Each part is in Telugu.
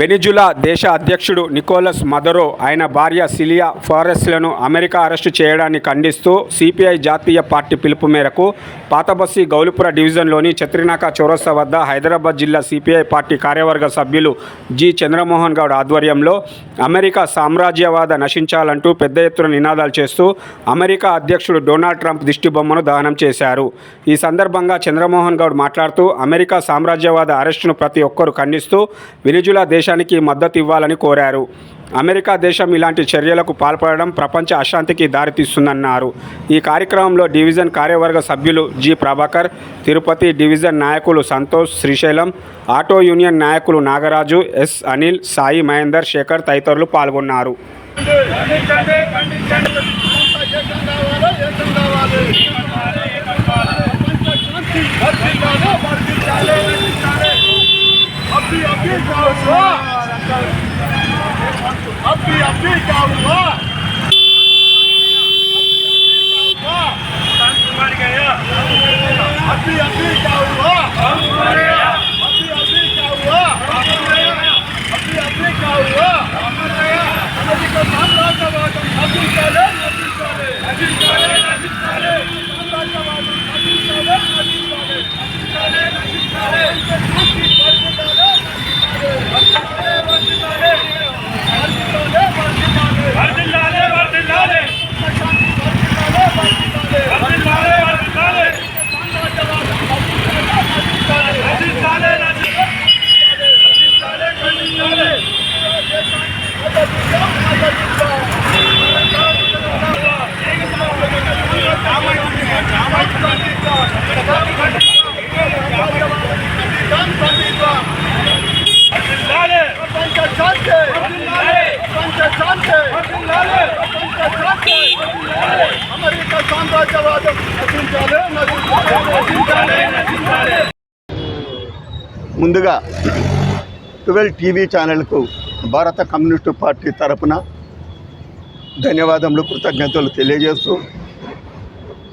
వెనిజులా దేశ అధ్యక్షుడు నికోలస్ మదరో ఆయన భార్య సిలియా ఫారెస్లను అమెరికా అరెస్టు చేయడాన్ని ఖండిస్తూ సిపిఐ జాతీయ పార్టీ పిలుపు మేరకు పాతబస్తీ గౌలిపుర డివిజన్లోని చత్రినాక చౌరస్తా వద్ద హైదరాబాద్ జిల్లా సిపిఐ పార్టీ కార్యవర్గ సభ్యులు జి చంద్రమోహన్ గౌడ్ ఆధ్వర్యంలో అమెరికా సామ్రాజ్యవాద నశించాలంటూ పెద్ద ఎత్తున నినాదాలు చేస్తూ అమెరికా అధ్యక్షుడు డొనాల్డ్ ట్రంప్ దిష్టిబొమ్మను దహనం చేశారు. ఈ సందర్భంగా చంద్రమోహన్ గౌడ్ మాట్లాడుతూ అమెరికా సామ్రాజ్యవాద అరెస్టును ప్రతి ఒక్కరూ ఖండిస్తూ వెనిజులా దేశానికి మద్దతు ఇవ్వాలని కోరారు. అమెరికా దేశం ఇలాంటి చర్యలకు పాల్పడడం ప్రపంచ అశాంతికి దారితీస్తుందన్నారు. ఈ కార్యక్రమంలో డివిజన్ కార్యవర్గ సభ్యులు జి ప్రభాకర్, తిరుపతి డివిజన్ నాయకులు సంతోష్, శ్రీశైలం, ఆటో యూనియన్ నాయకులు నాగరాజు, ఎస్ అనిల్, సాయి మహేందర్, శేఖర్ తదితరులు పాల్గొన్నారు. ముందుగా 12 టీవీ ఛానల్కు భారత కమ్యూనిస్టు పార్టీ తరపున ధన్యవాదములు, కృతజ్ఞతలు తెలియజేస్తూ,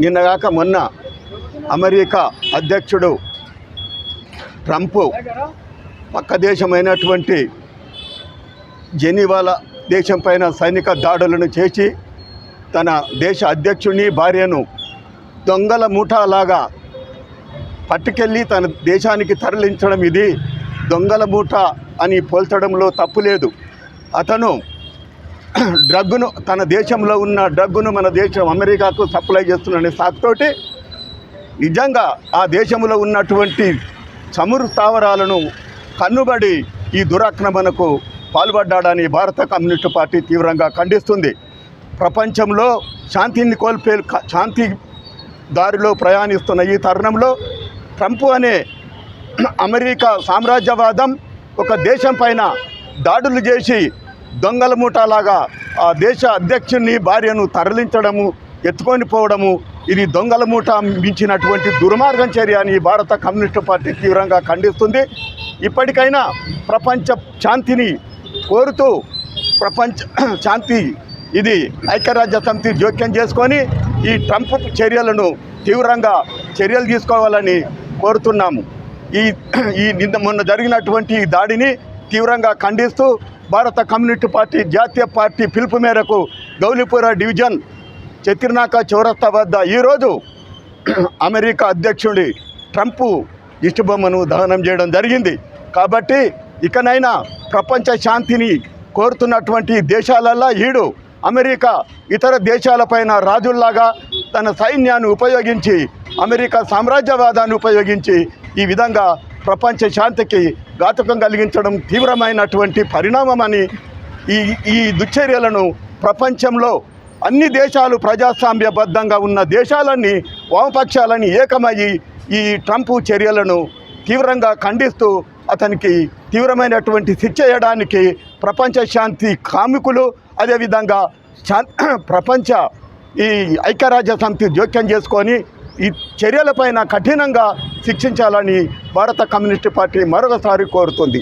నిన్నగాక మొన్న అమెరికా అధ్యక్షుడు ట్రంప్ పక్క దేశమైనటువంటి జెనీవాల దేశం పైన సైనిక దాడులను చేసి తన దేశ అధ్యక్షుడిని, భార్యను దొంగల ముఠాలాగా పట్టుకెళ్ళి తన దేశానికి తరలించడం, ఇది దొంగల మూట అని పోల్చడంలో తప్పులేదు. అతను డ్రగ్గును, తన దేశంలో ఉన్న డ్రగ్గును మన దేశం అమెరికాకు సప్లై చేస్తున్న సాకుతోటి నిజంగా ఆ దేశంలో ఉన్నటువంటి చమురు స్థావరాలను కన్నుబడి ఈ దురాక్రమణకు పాల్పడ్డాడని భారత కమ్యూనిస్టు పార్టీ తీవ్రంగా ఖండిస్తుంది. ప్రపంచంలో శాంతిని కోల్పే శాంతి దారిలో ప్రయాణిస్తున్న ఈ తరుణంలో ట్రంప్ అనే అమెరికా సామ్రాజ్యవాదం ఒక దేశం పైన దాడులు చేసి దొంగల మూటలాగా ఆ దేశ అధ్యక్షుని, భార్యను తరలించడము, ఎత్తుకొని పోవడము, ఇది దొంగల మూట మించినటువంటి దుర్మార్గం చర్య అని భారత కమ్యూనిస్టు పార్టీ తీవ్రంగా ఖండిస్తుంది. ఇప్పటికైనా ప్రపంచ శాంతిని కోరుతూ ప్రపంచ శాంతి ఇది ఐక్యరాజ్య సమితి జోక్యం చేసుకొని ఈ ట్రంప్ చర్యలను తీవ్రంగా చర్యలు తీసుకోవాలని కోరుతున్నాము. ఈ నిన్న మొన్న జరిగినటువంటి ఈ దాడిని తీవ్రంగా ఖండిస్తూ భారత కమ్యూనిస్టు పార్టీ జాతీయ పార్టీ పిలుపు మేరకు గౌలిపుర డివిజన్ చత్రినాక చౌరస్తా వద్ద ఈరోజు అమెరికా అధ్యక్షుడి ట్రంప్ దిష్టిబొమ్మను దహనం చేయడం జరిగింది. కాబట్టి ఇకనైనా ప్రపంచ శాంతిని కోరుతున్నటువంటి దేశాలల్లో ఈడు అమెరికా ఇతర దేశాలపైన రాజుల్లాగా తన సైన్యాన్ని ఉపయోగించి, అమెరికా సామ్రాజ్యవాదాన్ని ఉపయోగించి ఈ విధంగా ప్రపంచ శాంతికి ఘాతుకం కలిగించడం తీవ్రమైనటువంటి పరిణామమని, ఈ దుశ్చర్యలను ప్రపంచంలో అన్ని దేశాలు ప్రజాస్వామ్యబద్ధంగా ఉన్న దేశాలన్నీ వామపక్షాలని ఏకమయ్యి ఈ ట్రంప్ చర్యలను తీవ్రంగా ఖండిస్తూ అతనికి తీవ్రమైనటువంటి శిక్ష చేయడానికి ప్రపంచ శాంతి కామికులు, అదేవిధంగా ప్రపంచ ఈ ఐక్యరాజ్య సమితి జోక్యం చేసుకొని ఈ చర్యలపైన కఠినంగా శిక్షించాలని భారత కమ్యూనిస్టు పార్టీ మరొకసారి కోరుతుంది.